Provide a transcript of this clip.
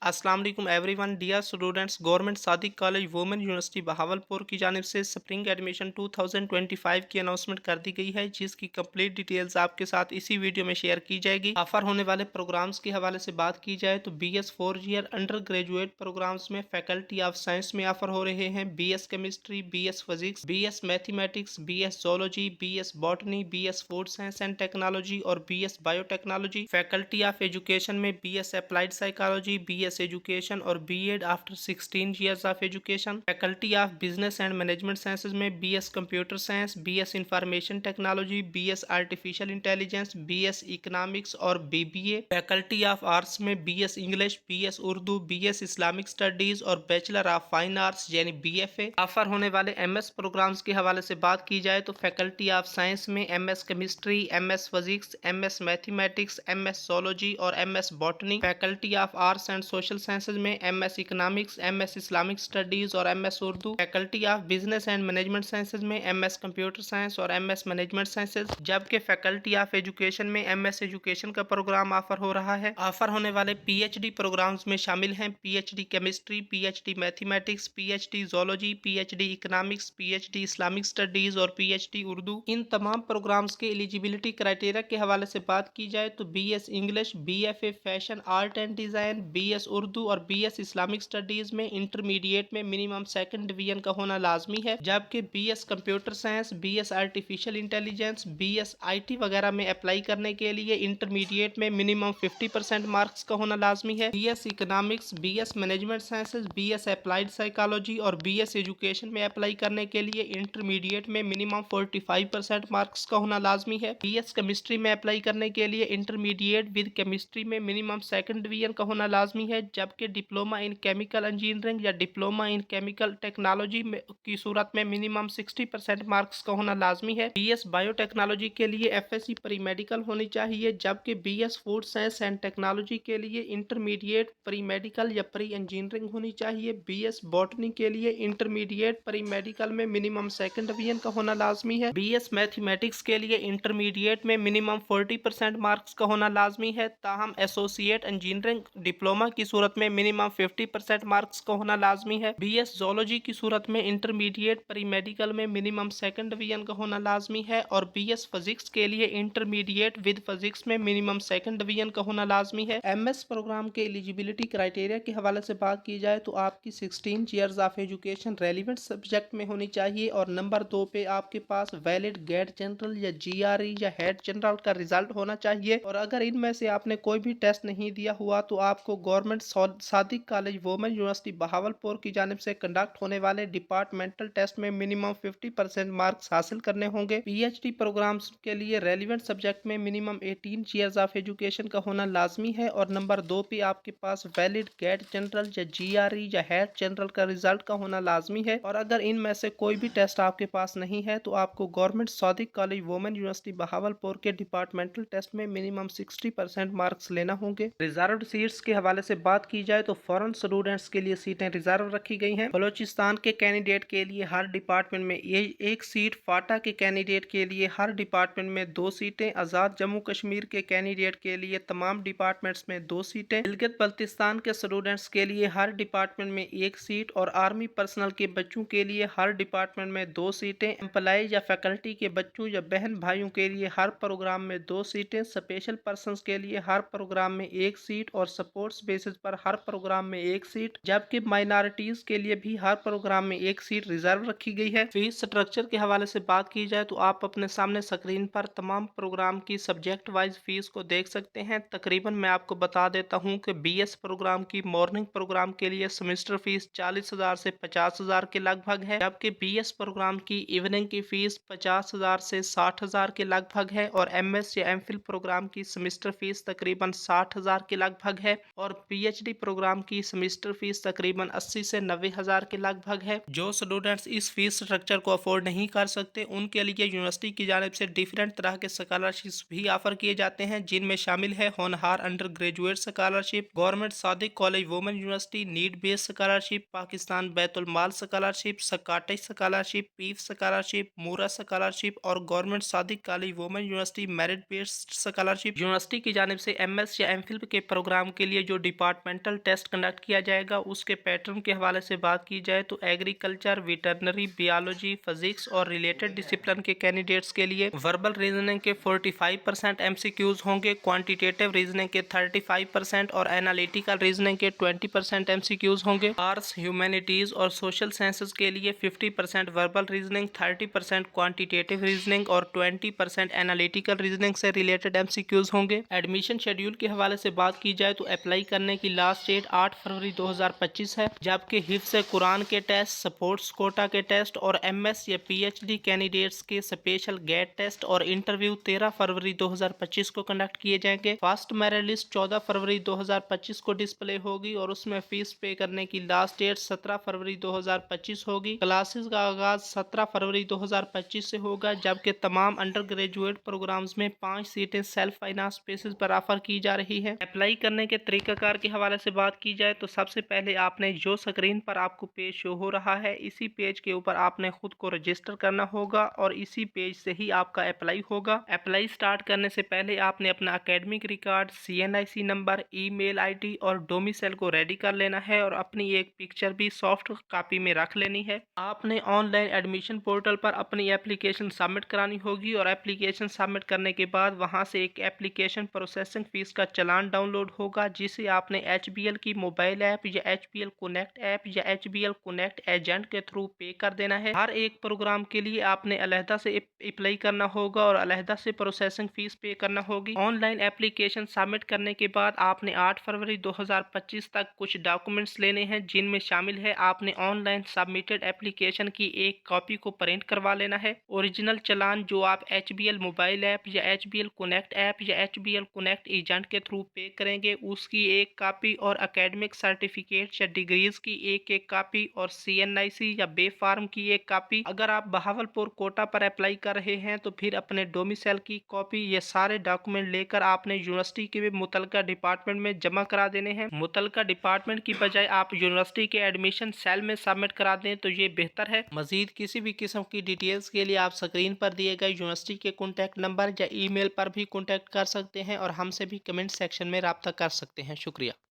अस्सलाम वालेकुम everyone dear students. Government Sadiq College Women University Bahawalpur की जानिब से स्प्रिंग एडमिशन 2025 की अनाउंसमेंट कर दी गई है, जिसकी कंप्लीट डिटेल्स आपके साथ इसी वीडियो में शेयर की जाएगी। ऑफर होने वाले प्रोग्राम्स के हवाले से बात की जाए तो BS 4 year undergraduate programs में फैकल्टी ऑफ साइंस में ऑफर हो रहे हैं। BS chemistry, BS physics, BS mathematics, BS zoology, BS botany, BS food science and technology और BS biotechnology. Faculty of education में BS applied psychology, BS education और B.Ed after 16 years of education. Faculty of business and management sciences में BS computer science, BS information technology, BS artificial intelligence, BS economics और BBA। Faculty of arts में BS English, BS Urdu, BS Islamic studies और bachelor of fine arts यानी BFA। Offer होने वाले MS programmes के हवाले से बात की जाए तो फैकल्टी ऑफ साइंस में MS chemistry, MS physics, MS mathematics, MS zoology और MS botany. Faculty of arts and social sciences में MS economics, MS Islamic studies और MS Urdu. Faculty of business and management sciences में MS computer science और MS management sciences. जबकि faculty of education में MS education का programme offer हो रहा है। ऑफर होने वाले PhD प्रोग्राम्स में शामिल हैं PhD chemistry, PhD mathematics, PhD zoology, PhD economics, PhD Islamic studies और PhD उर्दू। इन तमाम प्रोग्राम्स के एलिजिबिलिटी क्राइटेरिया के हवाले से बात की जाए तो BS English, BFA fashion art and design, BS Urdu और BS इस्लामिक स्टडीज़ में इंटरमीडिएट में मिनिमम सेकंड डिवीजन का होना लाजमी है। जबकि BS computer science, BS artificial intelligence, BS IT वगैरह में अप्लाई करने के लिए इंटरमीडिएट में मिनिमम 50% मार्क्स का होना लाजमी है। BS economics, BS management sciences, BS applied psychology और BS एजुकेशन में अप्लाई करने के लिए इंटरमीडिएट में मिनिमम 45% मार्क्स का होना लाजमी है। BS केमिस्ट्री में अप्लाई करने के लिए इंटरमीडिएट विद केमिस्ट्री में मिनिमम सेकंड डिवीजन का होना लाजमी है। जबकि डिप्लोमा इन केमिकल इंजीनियरिंग या डिप्लोमा इन केमिकल टेक्नोलॉजी की सूरत में मिनिमम 60% मार्क्स का होना लाजमी है। BS बायोटेक्नोलॉजी के लिए FSC प्री मेडिकल होनी चाहिए। जबकि BS food science and technology के लिए इंटरमीडिएट प्री मेडिकल या प्री इंजीनियरिंग होनी चाहिए। BS बॉटनी के लिए इंटरमीडिएट प्री मेडिकल में मिनिमम सेकंड डिवीजन का होना लाजमी है। BS मैथमेटिक्स के लिए इंटरमीडिएट में मिनिमम 40% मार्क्स का होना लाजमी है। ताहम एसोसिएट इंजीनियरिंग डिप्लोमा की सूरत में मिनिमम 50% मार्क्स का होना लाजमी है। BS जोलॉजी की सूरत में इंटरमीडिएट प्री मेडिकल में मिनिमम सेकंड डिवीजन का होना लाजमी है और BS फिजिक्स के लिए इंटरमीडिएट विद फिजिक्स में मिनिमम सेकंड डिवीजन का होना लाजमी है। MS प्रोग्राम के एलिजिबिलिटी क्राइटेरिया के हवाले से बात की जाए तो आपकी 16 years of education relevant subject में होनी चाहिए और नंबर 2 पे आपके पास वैलिड गेट जनरल या GRE या हेड जनरल का रिजल्ट होना चाहिए। और अगर इनमें से आपने कोई भी टेस्ट नहीं दिया हुआ तो आपको government Sadiq College Women University Bahawalpur की जानिब से कंडक्ट होने वाले डिपार्टमेंटल टेस्ट में मिनिमम 50% मार्क्स हासिल करने होंगे। PhD प्रोग्राम्स के लिए रेलिवेंट सब्जेक्ट में मिनिमम 18 ईयर्स ऑफ एजुकेशन का होना लाजमी है और नंबर 2 पे आपके पास वैलिड गेट जनरल या GRE या हेड जनरल का रिजल्ट का होना लाजमी है। और अगर इनमें से कोई भी टेस्ट आपके पास नहीं है तो आपको government Sadiq College Women University Bahawalpur के डिपार्टमेंटल टेस्ट में मिनिमम 60% मार्क्स लेना होंगे। रिजर्व्ड सीट्स के हवाले से बात की जाए तो फॉरेन स्टूडेंट्स के लिए सीटें रिजर्व रखी गई हैं। बलोचिस्तान के कैंडिडेट के लिए हर डिपार्टमेंट में एक सीट, फाटा के कैंडिडेट के लिए हर डिपार्टमेंट में 2 सीटें, आज़ाद जम्मू कश्मीर के कैंडिडेट के लिए तमाम डिपार्टमेंट्स में 2 सीटें, गिलगित बल्तिस्तान के स्टूडेंट्स के लिए हर डिपार्टमेंट में 1 सीट और आर्मी पर्सनल के बच्चों के लिए हर डिपार्टमेंट में 2 सीटें, एम्प्लॉय या फैकल्टी के बच्चों या बहन भाइयों के लिए हर प्रोग्राम में 2 सीटें, स्पेशल पर्सनस के लिए हर प्रोग्राम में 1 सीट और सपोर्ट्स बेसिस पर हर प्रोग्राम में 1 सीट। जबकि माइनॉरिटीज के लिए भी हर प्रोग्राम में 1 सीट रिजर्व रखी गई है। फीस स्ट्रक्चर के हवाले से बात की जाए तो आप अपने सामने स्क्रीन पर तमाम प्रोग्राम की सब्जेक्ट वाइज फीस को देख सकते हैं। तकरीबन मैं आपको बता देता हूं कि BS प्रोग्राम की मॉर्निंग प्रोग्राम के लिए सेमेस्टर फीस 40,000 से 50,000 के लगभग है। जबकि BS प्रोग्राम की इवनिंग की फीस 50,000 से 60,000 के लगभग है और MS या MPhil प्रोग्राम की सेमेस्टर फीस तकरीबन 60,000 के लगभग है और PhD प्रोग्राम की सेमेस्टर फीस तकरीबन 80 से 90,000 के लगभग है। जो स्टूडेंट्स इस फीस स्ट्रक्चर को अफोर्ड नहीं कर सकते उनके लिए यूनिवर्सिटी की जानिब से डिफरेंट तरह के स्कॉलरशिप्स भी ऑफर किए जाते हैं, जिनमें शामिल है Honhaar undergraduate scholarship, Government Sadiq College Women University need based scholarship, Pakistan Baitul Maal scholarship, Scottish scholarship, PEEF scholarship, मूरा स्कॉलरशिप और Government Sadiq College Women University merit based scholarship. University की जानिब से MS या MPhil के प्रोग्राम के लिए जो डिपार्टमेंट डिपार्टमेंटल टेस्ट कंडक्ट किया जाएगा। उसके पैटर्न के हवाले से बात की जाए तो एग्रीकल्चर, वेटरनरी, बियोलॉजी, फिजिक्स और रिलेटेड डिसिप्लिन के कैंडिडेट्स के लिए वर्बल रीजनिंग के 45% MCQs होंगे, क्वांटिटेटिव रीजनिंग के 35% और एनालिटिकल रीजनिंग के 20% MCQs होंगे। आर्ट्स, ह्यूमैनिटीज और सोशल साइंसेज के लिए 50% वर्बल रीजनिंग, 30% क्वांटिटेटिव रीजनिंग और 20% एनालिटिकल रीजनिंग से रिलेटेड MCQs होंगे। एडमिशन शेड्यूल के हवाले से बात की जाए तो अप्लाई करने की लास्ट डेट 8 फरवरी 2025 है, जबकि हिफ्ज़ कुरान के टेस्ट, स्पोर्ट्स कोटा के टेस्ट और MS या PhD कैंडिडेट्स के स्पेशल गेट टेस्ट और इंटरव्यू 13 फरवरी 2025 को कंडक्ट किए जाएंगे। फर्स्ट मेरिट लिस्ट 14 फरवरी 2025 को डिस्प्ले होगी और उसमें फीस पे करने की लास्ट डेट 17 फरवरी 2025 होगी। क्लासेस का आगाज 17 फरवरी 2025 से होगा, जबकि तमाम अंडर ग्रेजुएट प्रोग्राम्स में 5 सीटें सेल्फ फाइनेंस बेसिस पर ऑफर की जा रही है। अप्लाई करने के तरीकाकार के हवाले से बात की जाए तो सबसे पहले आपने जो स्क्रीन पर आपको पेज शो हो रहा है, इसी पेज के ऊपर आपने खुद को रजिस्टर करना होगा और इसी पेज से ही आपका अप्लाई होगा। अप्लाई स्टार्ट करने से पहले आपने अपना academic record, CNIC number, email ID और डोमिसाइल को रेडी कर लेना है और अपनी एक पिक्चर भी सॉफ्ट कॉपी में रख लेनी है। आपने ऑनलाइन एडमिशन पोर्टल पर अपनी एप्लीकेशन सबमिट करानी होगी और एप्लीकेशन सबमिट करने के बाद वहां से एक एप्लीकेशन प्रोसेसिंग फीस का चालान डाउनलोड होगा, जिसे आपने HBL की मोबाइल ऐप या HBL कनेक्ट ऐप या HBL कनेक्ट एजेंट के थ्रू पे कर देना है। हर एक प्रोग्राम के लिए आपने अलहदा से अप्लाई करना होगा और अलहदा से प्रोसेसिंग फीस पे करना होगी। ऑनलाइन एप्लीकेशन सबमिट करने के बाद आपने 8 फरवरी 2025 तक कुछ डॉक्यूमेंट्स लेने हैं, जिनमें शामिल है आपने ऑनलाइन सबमिटेड एप्लीकेशन की एक कॉपी को प्रिंट करवा लेना है, ओरिजिनल चालान जो आप HBL मोबाइल ऐप या HBL कनेक्ट ऐप या HBL कनेक्ट एजेंट के थ्रू पे करेंगे उसकी एक कॉपी और एकेडमिक सर्टिफिकेट या डिग्रीज की एक कॉपी और CNIC या बे फार्म की एक कॉपी। अगर आप बहावलपुर कोटा पर अप्लाई कर रहे हैं तो फिर अपने डोमिसाइल की कॉपी, ये सारे डॉक्यूमेंट लेकर आपने यूनिवर्सिटी के मुतलका डिपार्टमेंट में जमा करा देने हैं। मुतलका डिपार्टमेंट की बजाय आप यूनिवर्सिटी के एडमिशन सेल में सबमिट करा दें तो ये बेहतर है। मजीद किसी भी किस्म की डिटेल्स के लिए आप स्क्रीन पर दिए गए यूनिवर्सिटी के कॉन्टैक्ट नंबर या ईमेल पर भी कॉन्टैक्ट कर सकते हैं और हमसे भी कमेंट सेक्शन में राब्ता कर सकते हैं। शुक्रिया।